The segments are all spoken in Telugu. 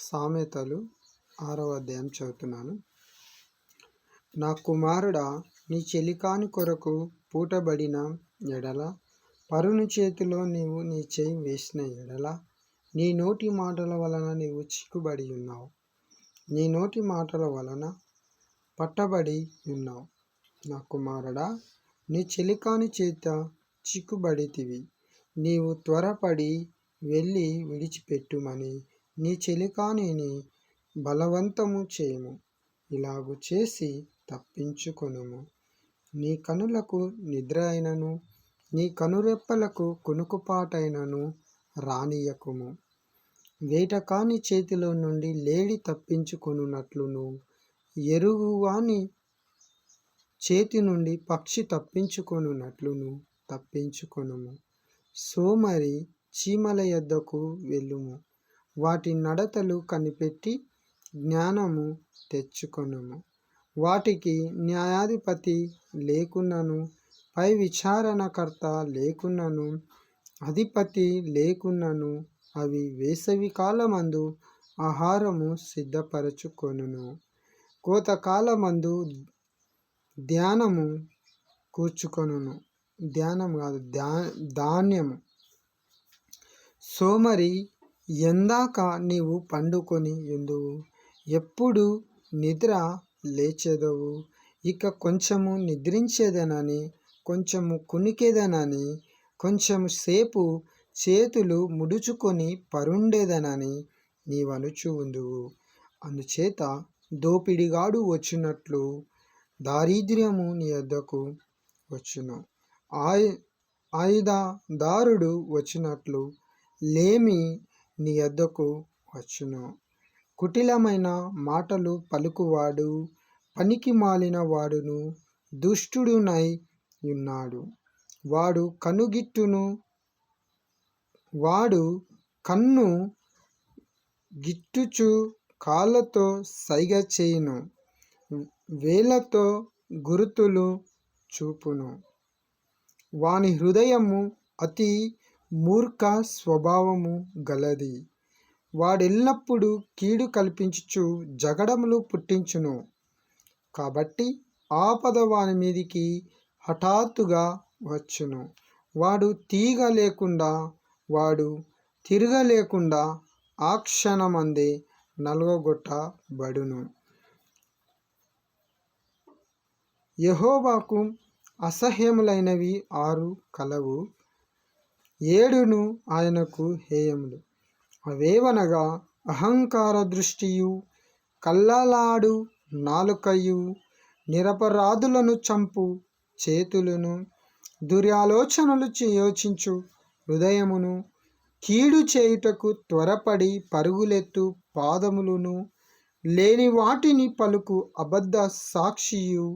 సామెతలు 6వ అధ్యాయం చదువుతున్నాను. నా కుమారుడా, నీ చెలికాని కొరకు పూటబడిన ఎడల, పరుని చేతిలో నీవు నీ చేయి వేసిన ఎడల, నీ నోటి మాటల వలన నీవు చిక్కుబడి ఉన్నావు. నీ నోటి మాటల వలన పట్టబడి ఉన్నావు. నా కుమారుడా, నీ చెలికాని చేత చిక్కుబడితివి. నీవు త్వరపడి వెళ్ళి విడిచిపెట్టుమని నీ చెలికానిని బలవంతము చేయము. ఇలాగు చేసి తప్పించుకొనుము. నీ కనులకు నిద్ర అయినను, నీ కనురెప్పలకు కునుకుపాటైనను రానియకుము. వేటకాని చేతిలో నుండి లేడి తప్పించుకొనున్నట్లును, ఎరుగువాని చేతి నుండి పక్షి తప్పించుకొనున్నట్లును తప్పించుకొనుము. సోమరి చీమల యొద్దకు వెళ్ళుము. వాటి నడతలు కనిపెట్టి జ్ఞానము తెచ్చుకొనుము. వాటికి న్యాయాధిపతి లేకున్నను, పై విచారణకర్త లేకున్నను, అధిపతి లేకున్నను, అవి వేసవి కాలమందు ఆహారము సిద్ధపరచుకొనును. కోతకాలమందు ధాన్యము కూర్చుకొనును. ధాన్యము. సోమరి, ఎందాక నీవు పండుకొని యుందువు? ఎప్పుడు నిద్ర లేచెదవు? ఇక కొంచెము నిద్రించేదనని, కొంచెము కునికెదనని, కొంచెము సేపు చేతులు ముడుచుకొని పరుండేదనని నీవనుచు ఉందువు. అందుచేత దోపిడిగాడు వచ్చినట్లు దారిద్ర్యము నీ యొద్దకు వచ్చును. ఆయుధదారుడు వచ్చినట్లు లేమి నీ యొద్దకు వచ్చును. కుటిలమైన మాటలు పలుకువాడు పనికిమాలిన వాడును దుష్టుడునై ఉన్నాడు. వాడు కన్ను గిట్టుచు కాళ్ళతో సైగ చేయును, వేళ్ళతో గురుతులు చూపును. వాని హృదయము అతి మూర్ఖ స్వభావము గలది. వాడెల్లప్పుడు కీడు కల్పించుచు జగడములు పుట్టించును. కాబట్టి ఆపద వాని మీదికి హఠాత్తుగా వచ్చును. వాడు తిరగలేకుండా ఆ క్షణమందే నలుగగొట్టబడును. యెహోవాకు అసహ్యములైనవి 6 కలవు, 7 ఆయనకు హేయములు. అవేవనగా అహంకార దృష్టియు, కల్లలాడు నాలుకయు, నిరపరాధులను చంపు చేతులను, దురాలోచనలు యోచించు హృదయమును, కీడు చేయుటకు త్వరపడి పరుగులెత్తు పాదములను, లేని వాటిని పలుకు అబద్ధ సాక్షియు,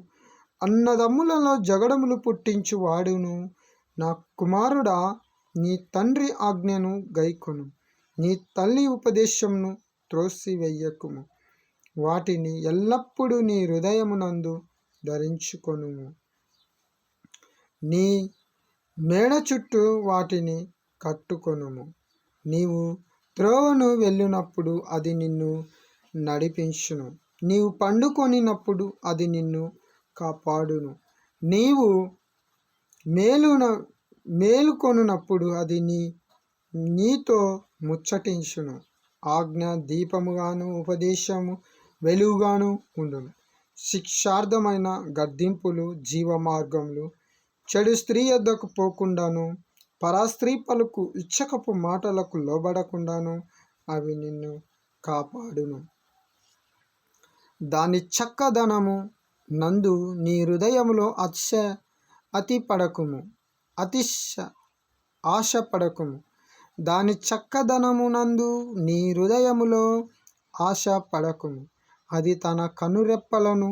అన్నదమ్ములలో జగడములు పుట్టించు వాడును. నా కుమారుడా, నీ తండ్రి ఆజ్ఞను గైకొను, నీ తల్లి ఉపదేశమును త్రోసివేయకుము. వాటిని ఎల్లప్పుడూ నీ హృదయమునందు ధరించుకొనుము. నీ మెడ చుట్టూ వాటిని కట్టుకొనుము. నీవు త్రోవను వెళ్ళినప్పుడు అది నిన్ను నడిపించును. నీవు పండుకొనినప్పుడు అది నిన్ను కాపాడును. నీవు మేలుకొనున్నప్పుడు అది నీతో ముచ్చటించును. ఆజ్ఞ దీపముగాను, ఉపదేశము వెలుగుగాను ఉండును. శిక్షార్థమైన గద్దింపులు జీవమార్గములు. చెడు స్త్రీ యొద్దకు పోకుండాను, పరస్త్రీ పలుకు ఇచ్చకపు మాటలకు లోబడకుండాను అవి నిన్ను కాపాడును. దాని చక్కదనము నందు నీ హృదయములో ఆశపడకుము. దాని చక్కదనమునందు నీ హృదయములో ఆశపడకుము. అది తన కనురెప్పలను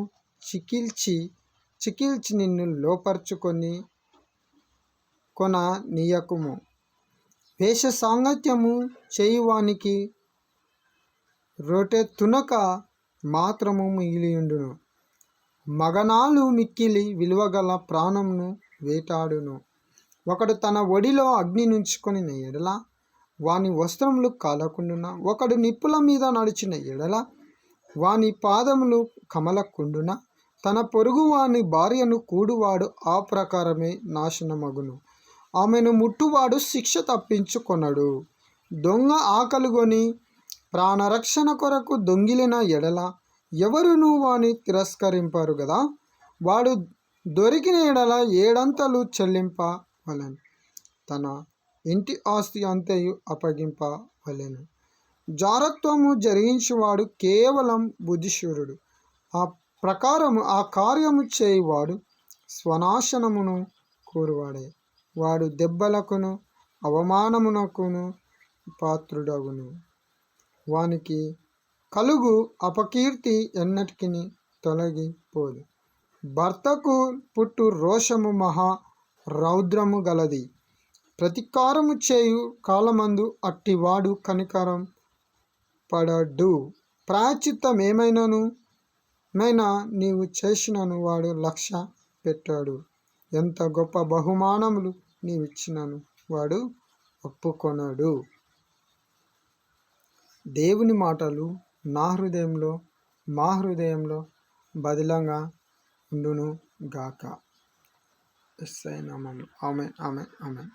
చికిల్చి నిన్ను కొననీయకుము. వేష సాంగత్యము చేయువానికి రొట్టె తునక మాత్రము మిగిలియుండును. మగనాలు మిక్కిలి విలువగల ప్రాణమును వేటాడును. ఒకడు తన ఒడిలో అగ్ని నుంచుకొని ఎడల వాని వస్త్రములు కాలకుండున, ఒకడు నిప్పుల మీద నడిచిన ఎడల వాని పాదములు కమలకుండున, తన పొరుగు వాని భార్యను కూడువాడు ఆ ప్రకారమే నాశనమగును. ఆమెను ముట్టువాడు శిక్ష తప్పించుకొనడు. దొంగ ఆకలిగొని ప్రాణరక్షణ కొరకు దొంగిలిన ఎడల ఎవరునూ వాని తిరస్కరింపరు కదా. వాడు దొరికిన ఎడల ఏడంతలు చెల్లింపవలెను, తన ఇంటి ఆస్తి అంతయు అప్పగింపవలెను. జారత్వము జరిగించువాడు కేవలం బుద్ధిశూరుడు. ఆ ప్రకారము ఆ కార్యము చేయువాడు స్వనాశనమును కోరువాడే. వాడు దెబ్బలకును అవమానమునకును పాత్రుడగును. వానికి కలుగు అపకీర్తి ఎన్నటికిని తొలగిపోదు. భర్తకు పుట్టు రోషము మహా రౌద్రము గలది. ప్రతీకారము చేయు కాలమందు అట్టివాడు కనికరం పడడు. ప్రాయశ్చిత్తమేమైనను నీవు చేసినను వాడు లక్ష్య పెట్టాడు. ఎంత గొప్ప బహుమానములు నీవిచ్చినను వాడు ఒప్పుకొనడు. దేవుని మాటలు నా హృదయంలో మా హృదయంలో బదిలంగా ఉండును గాక. ఎస్ఐ నామములో ఆమేన్, ఆమేన్, ఆమేన్.